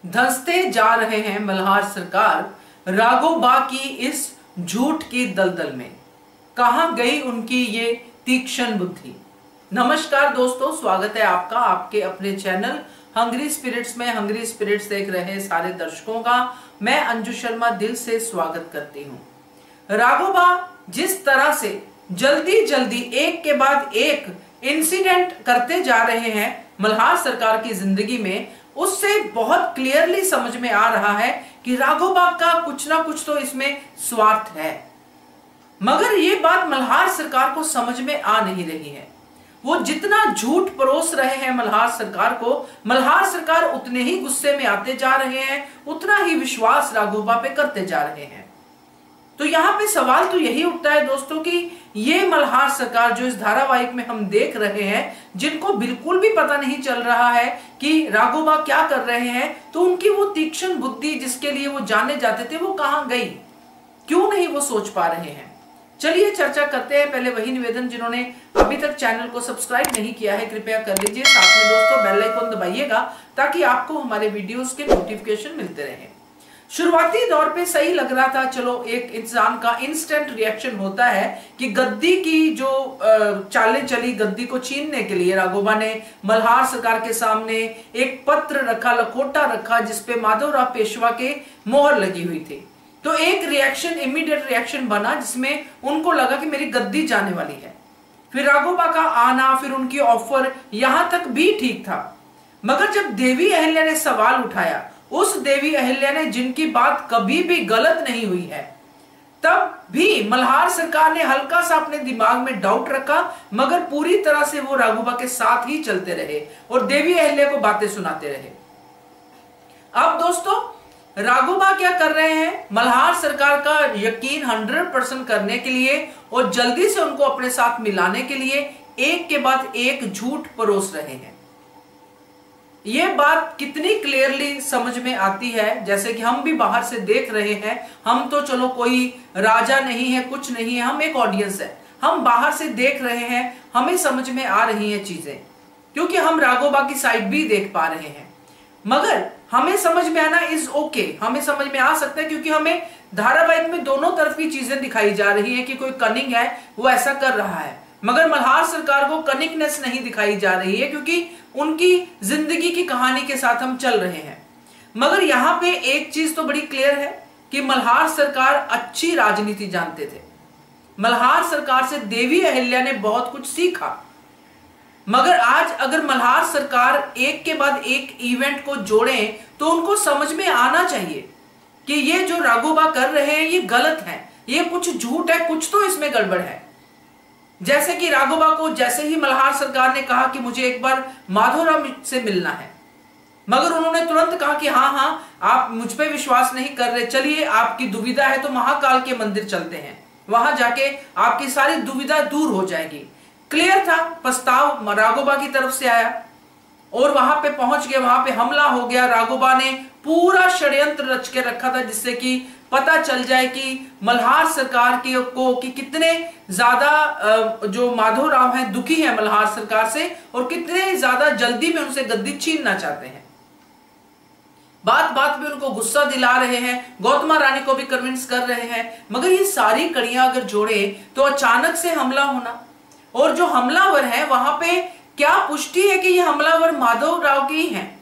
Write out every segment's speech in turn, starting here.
धंसते जा रहे हैं मल्हार सरकार राघोबा की इस झूठ की दलदल में। कहां गई उनकी ये तीक्ष्ण बुद्धि। नमस्कार दोस्तों, स्वागत है आपका आपके अपने चैनल हंग्री स्पिरिट्स में। हंग्री स्पिरिट्स देख रहे सारे दर्शकों का मैं अंजू शर्मा दिल से स्वागत करती हूं। राघोबा जिस तरह से जल्दी जल्दी एक के बाद एक इंसिडेंट करते जा रहे हैं मल्हार सरकार की जिंदगी में, उससे बहुत क्लियरली समझ में आ रहा है कि राघोबा का कुछ ना कुछ तो इसमें स्वार्थ है। मगर यह बात मल्हार सरकार को समझ में आ नहीं रही है। वो जितना झूठ परोस रहे हैं मल्हार सरकार को, मल्हार सरकार उतने ही गुस्से में आते जा रहे हैं, उतना ही विश्वास राघोबा पे करते जा रहे हैं। तो यहां पे सवाल तो यही उठता है दोस्तों कि ये मल्हार सरकार जो इस धारावाहिक में हम देख रहे हैं, जिनको बिल्कुल भी पता नहीं चल रहा है कि राघोबा क्या कर रहे हैं, तो उनकी वो तीक्ष्ण बुद्धि जिसके लिए वो जाने जाते थे वो कहां गई, क्यों नहीं वो सोच पा रहे हैं। चलिए चर्चा करते हैं। पहले वही निवेदन, जिन्होंने अभी तक चैनल को सब्सक्राइब नहीं किया है कृपया कर लीजिए, साथ में दोस्तों बेल आइकन दबाइएगा ताकि आपको हमारे वीडियोस के नोटिफिकेशन मिलते रहे। शुरुआती दौर पे सही लग रहा था, चलो एक इंसान का इंस्टेंट रिएक्शन होता है कि गद्दी की जो चालें चली, गद्दी को छीनने के लिए राघोबा ने मल्हार सरकार के सामने एक पत्र रखा, लखोटा रखा जिसपे माधवराव पेशवा के मोहर लगी हुई थी। तो एक रिएक्शन, इमीडिएट रिएक्शन बना जिसमें उनको लगा कि मेरी गद्दी जाने वाली है। फिर राघोबा का आना, फिर उनकी ऑफर, यहां तक भी ठीक था। मगर जब देवी अहिल्या ने सवाल उठाया, उस देवी अहिल्या ने जिनकी बात कभी भी गलत नहीं हुई है, तब भी मल्हार सरकार ने हल्का सा अपने दिमाग में डाउट रखा, मगर पूरी तरह से वो राघोबा के साथ ही चलते रहे और देवी अहिल्या को बातें सुनाते रहे। अब दोस्तों राघोबा क्या कर रहे हैं, मल्हार सरकार का यकीन 100% करने के लिए और जल्दी से उनको अपने साथ मिलाने के लिए एक के बाद एक झूठ परोस रहे हैं। यह बात कितनी क्लियरली समझ में आती है, जैसे कि हम भी बाहर से देख रहे हैं। हम तो चलो कोई राजा नहीं है, कुछ नहीं है, हम एक ऑडियंस है, हम बाहर से देख रहे हैं, हमें समझ में आ रही हैं चीजें, क्योंकि हम राघोबा की साइड भी देख पा रहे हैं। मगर हमें समझ में आना इज ओके, हमें समझ में आ सकता है क्योंकि हमें धारावाहिक में दोनों तरफ की चीजें दिखाई जा रही है कि कोई कनिंग है वो ऐसा कर रहा है। मगर मल्हार सरकार को कनिंगनेस नहीं दिखाई जा रही है क्योंकि उनकी जिंदगी की कहानी के साथ हम चल रहे हैं। मगर यहां पे एक चीज तो बड़ी क्लियर है कि मल्हार सरकार अच्छी राजनीति जानते थे। मल्हार सरकार से देवी अहिल्या ने बहुत कुछ सीखा। मगर आज अगर मल्हार सरकार एक के बाद एक इवेंट को जोड़ें तो उनको समझ में आना चाहिए कि ये जो राघोबा कर रहे हैं ये गलत है, ये कुछ झूठ है, कुछ तो इसमें गड़बड़ है। जैसे कि राघोबा को जैसे ही मल्हार सरकार ने कहा कि मुझे एक बार माधवराव से मिलना है, मगर उन्होंने तुरंत कहा कि हाँ हाँ आप मुझ पे विश्वास नहीं कर रहे, चलिए आपकी दुविधा है तो महाकाल के मंदिर चलते हैं, वहां जाके आपकी सारी दुविधा दूर हो जाएगी। क्लियर था, प्रस्ताव राघोबा की तरफ से आया और वहां पे पहुंच गए, वहां पे हमला हो गया। राघोबा ने पूरा षड्यंत्र रच के रखा था जिससे कि पता चल जाए कि मल्हार सरकार कि कितने ज्यादा जो माधवराव हैं दुखी हैं मल्हार सरकार से और कितने ज्यादा जल्दी में उनसे गद्दी छीनना चाहते हैं। बात बात में उनको गुस्सा दिला रहे हैं, गौतमा रानी को भी कन्विंस कर रहे हैं। मगर ये सारी कड़ियां अगर जोड़े तो अचानक से हमला होना, और जो हमलावर है वहां पे क्या पुष्टि है कि ये हमलावर माधवराव के ही हैं।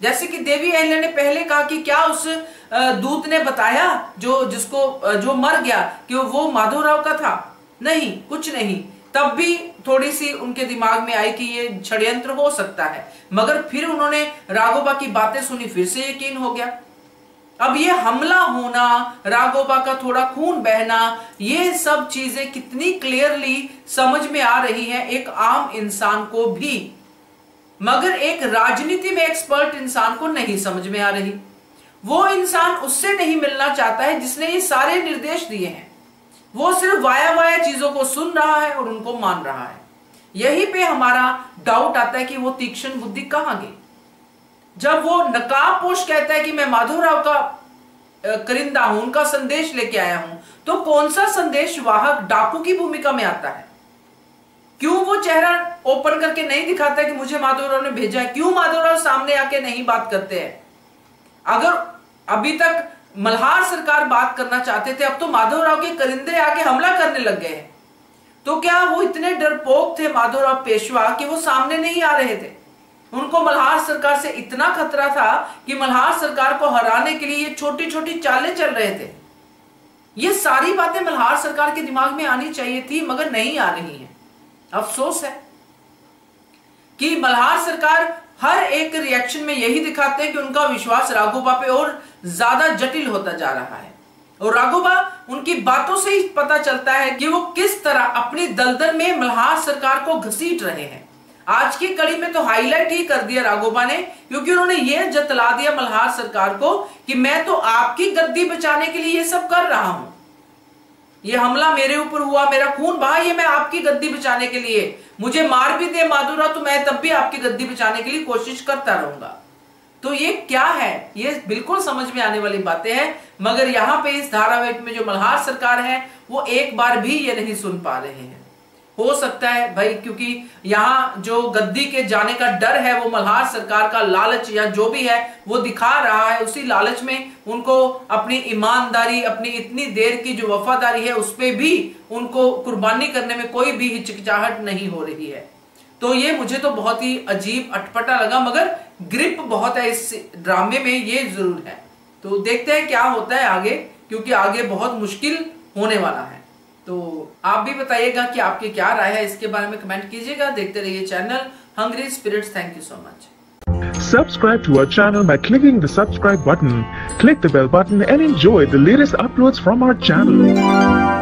जैसे कि देवी अहिल्या ने पहले कहा कि क्या उस दूत ने बताया जो मर गया कि वो माधवराव का था, नहीं, कुछ नहीं। तब भी थोड़ी सी उनके दिमाग में आई कि ये षड्यंत्र हो सकता है, मगर फिर उन्होंने राघोबा की बातें सुनी, फिर से यकीन हो गया। अब ये हमला होना, राघोबा का थोड़ा खून बहना, ये सब चीजें कितनी क्लियरली समझ में आ रही है एक आम इंसान को भी, मगर एक राजनीति में एक्सपर्ट इंसान को नहीं समझ में आ रही। वो इंसान उससे नहीं मिलना चाहता है जिसने ये सारे निर्देश दिए हैं, वो सिर्फ वाया वाया चीजों को सुन रहा है और उनको मान रहा है। यहीं पे हमारा डाउट आता है कि वो तीक्ष्ण बुद्धि कहां गई। जब वो नकाबपोश कहता है कि मैं माधवराव का करिंदा हूं, उनका संदेश लेके आया हूं, तो कौन सा संदेश वाहक डाकू की भूमिका में आता है? क्यों वो चेहरा ओपन करके नहीं दिखाता कि मुझे माधवराव ने भेजा है? क्यों माधवराव सामने आके नहीं बात करते हैं? अगर अभी तक मल्हार सरकार बात करना चाहते थे, अब तो माधवराव के करिंदे आके हमला करने लग गए हैं। तो क्या वो इतने डरपोक थे माधवराव पेशवा कि वो सामने नहीं आ रहे थे? उनको मल्हार सरकार से इतना खतरा था कि मल्हार सरकार को हराने के लिए ये छोटी छोटी चालें चल रहे थे। ये सारी बातें मल्हार सरकार के दिमाग में आनी चाहिए थी, मगर नहीं आ रही है। अफसोस है कि मल्हार सरकार हर एक रिएक्शन में यही दिखाते हैं कि उनका विश्वास राघोबा पे और ज्यादा जटिल होता जा रहा है। और राघोबा, उनकी बातों से ही पता चलता है कि वो किस तरह अपनी दलदल में मल्हार सरकार को घसीट रहे हैं। आज की कड़ी में तो हाईलाइट ही कर दिया राघोबा ने, क्योंकि उन्होंने यह जतला दिया मल्हार सरकार को कि मैं तो आपकी गद्दी बचाने के लिए ये सब कर रहा हूं। ये हमला मेरे ऊपर हुआ, मेरा खून बहा, ये मैं आपकी गद्दी बचाने के लिए, मुझे मार भी दे माधवराव तो मैं तब भी आपकी गद्दी बचाने के लिए कोशिश करता रहूंगा। तो ये क्या है? ये बिल्कुल समझ में आने वाली बातें हैं, मगर यहां पे इस धारावाहिक में जो मल्हार सरकार है वो एक बार भी ये नहीं सुन पा रहे हैं। हो सकता है भाई, क्योंकि यहां जो गद्दी के जाने का डर है वो मल्हार सरकार का लालच या जो भी है वो दिखा रहा है। उसी लालच में उनको अपनी ईमानदारी, अपनी इतनी देर की जो वफादारी है उस पर भी उनको कुर्बानी करने में कोई भी हिचकिचाहट नहीं हो रही है। तो ये मुझे तो बहुत ही अजीब अटपटा लगा, मगर ग्रिप बहुत है इस ड्रामे में, ये जरूर है। तो देखते हैं क्या होता है आगे, क्योंकि आगे बहुत मुश्किल होने वाला है। तो आप भी बताइएगा कि आपकी क्या राय है, इसके बारे में कमेंट कीजिएगा। देखते रहिए channel Hungry Spirits. Thank you so much. Subscribe to our channel by clicking the subscribe button. Click the bell button and enjoy the latest uploads from our channel.